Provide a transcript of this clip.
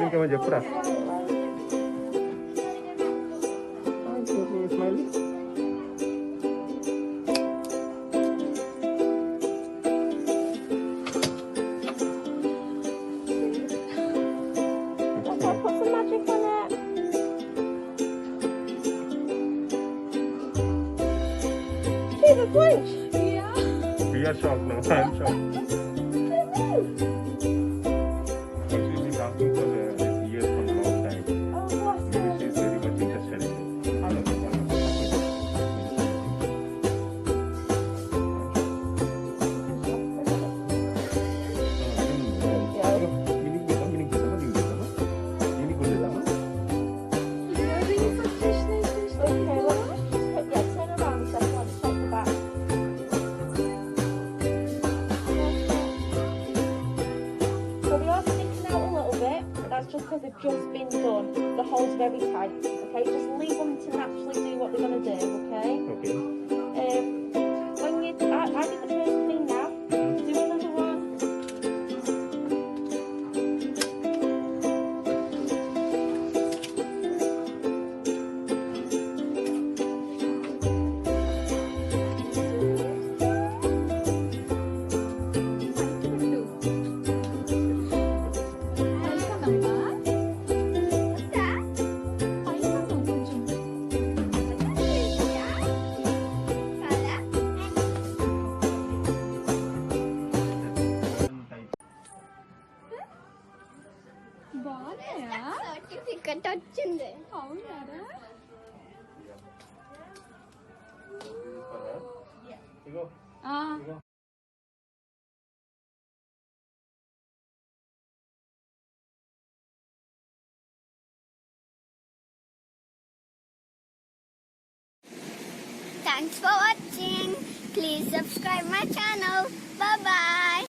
ఇంకేమో చెప్పురా. Smile. We are shocked now. I am shocked. Actually, she's asking for this ears from outside. Maybe she's very much interested in it. Just because they've just been done, the hole's very tight. Okay, just leave them to naturally do what they're gonna do. Okay. Okay. When you, I did the first thing now. Do another one. Certificate వచ్చింది. అవునారా? Thanks for watching. Please subscribe my channel. Bye bye.